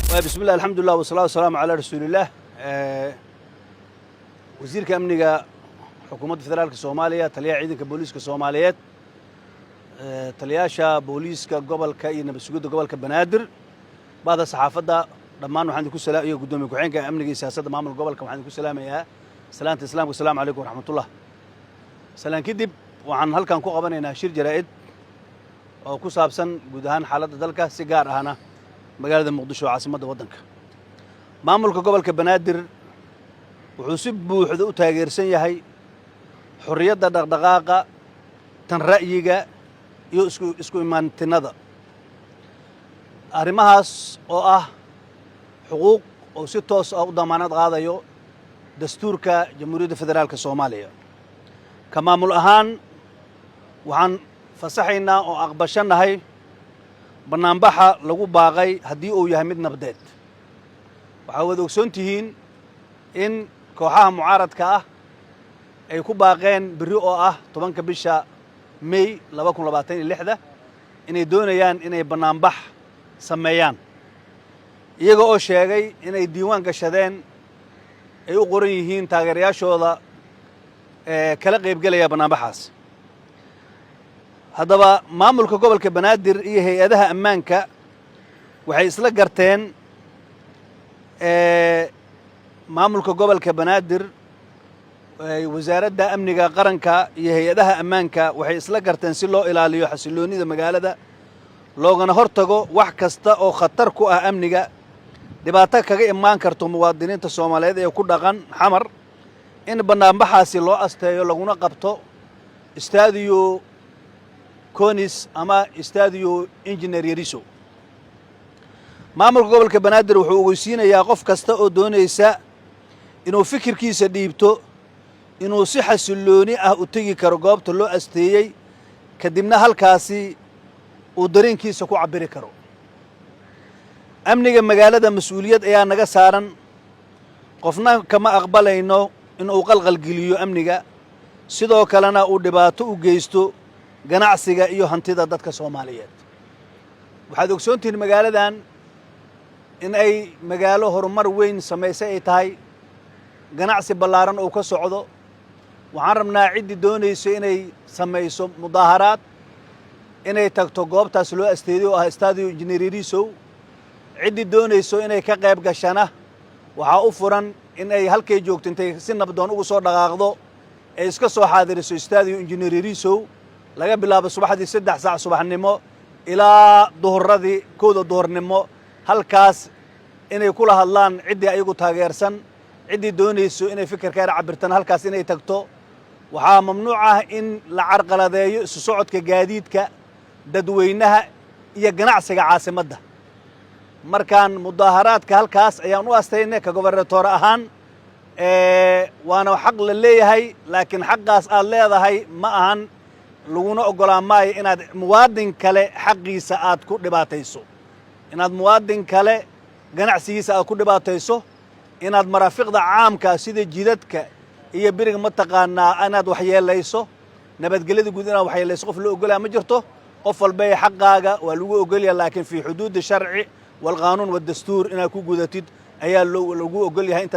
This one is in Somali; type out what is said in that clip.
بسم الله الحمد لله والصلاة والسلام على رسول الله. وزير كأمنية حكومة فدرالك الصومالية تليا عيدك بوليسك الصوماليات تلياشا بوليسك قبل كأي نبسجود قبل كبنادر بعد الصحافة ده لما أنو عندكم سلام يا قدومي كوحين كأمنية سياسة معامل قبل كم عندكم سلام يا سلامة السلام والسلام عليكم ورحمة الله. سلام كدب وعن هل كان قبنا ناشر جرائد أو كسابسن جودهان حالة ذلك سيجار هنا magaalada Muqdisho caasimada wadanka maamulka gobolka Banaadir wuxuu si buuxda u taageersan yahay xurriyadda dhaqdhaqaaqa tan ra'yiga iyo isku imaantinada arrimahaas oo ah xuquuq oo si toos ah u damaanad qaadayo dastuurka Jamhuuriyadda Federaalka Soomaaliya ka maamul ahaan waxaan fasaxaynaa oo aqbashanahay barnaamijka lagu baaqay hadii uu yahay mid nabdeed waxa wada ogsoontihiin in kooxaha mucaaradka ah ay ku baaqeen biri oo ah 10 bisha May 2026 inay doonayaan inay barnaamij sameeyaan iyaga oo sheegay inay diiwaan gashadeen ay u qoran yihiin taageerayaashooda kala qayb galaya barnaamijkaas haddaba maamulka gobolka Banaadir iyo hay'adaha ammaanka waxay isla garteen maamulka gobolka Banaadir wasaaradda amniga qaranka iyo hay'adaha ammaanka waxay isla garteen si loo ilaaliyo xasiloonida magaalada loogana hortago wax kasta oo khatar ku ah amniga dhibaato kaga imaan karto muwaadiniinta Soomaaliyeed ee ku dhaqan xamar in barnaamijkaasi loo asteeyo laguna qabto istaadiyo كونيس أما استاديو إنجنير يريسو maamulka gobolka Banaadir wuxuu ogeysiinayaa qof kasta oo doonaysa inuu fikirkiisa dhiibto inuu si xasilooni ah u tagi karo goobta loo asteeyay kadibna halkaasi uu dareenkiisa ku cabiri karo amniga magaalada mas'uuliyad ayaa naga saaran qofna kama aqbalayno inuu qalqal geliyo amniga sidoo kalena uu dhibaato u geysto ganacsiga iyo hantida dadka Soomaaliyeed waxaad ogsoontiin magaaladan in ay magaalo horumar weyn sameysay ay tahay ganacsi ballaaran oo ka socdo waxaan rabnaa cid doonayso inay sameyso mudaaharaad inay tagto goobtaas loo asteeyo ah Stadio Engineeriso cid doonayso inay ka qayb gashana waxa u furan in ay halkay joogto intay si nabdoon ugu soo dhaqaaqdo ay iska soo xaadiriso Stadio Engineeriso laga bilaabo subaxdii 3 saac subaxnimo ilaa duhurradii 1 duhurnimo halkaas inay kula hadlaan cidii ayagu taageersan cidii doonayso inay fikirkeeda cabirtan halkaas inay tagto waxa mamnuuc ah in la carqaladeeyo isu socodka gaadiidka dadweynaha iyo ganacsiga caasimadda markaan mudaaharaadka halkaas ayaan u asteynay ka gobornatoor ahaan waana xaq la leeyahay laakiin xaqaas aad leedahay ma ahan laguna ogolaan maayo inaad muwaadin kale xaqiisa aad ku dhibaatayso inaad muwaadin kale ganacsigiisa aad ku dhibaatayso inaad maraafiqda caamka sida jidadka iyo biriga ma taqaanaa inaad waxyeelayso nabadgelyada guud inaad waxyeelayso qof la ogolaa ma jirto qof walba xaqaaga waa lagu ogolyaa laakiin fi xuduud sharci wal qaanuun wad dastuur inaad ku gudatid ayaa lagu ogolyahay inta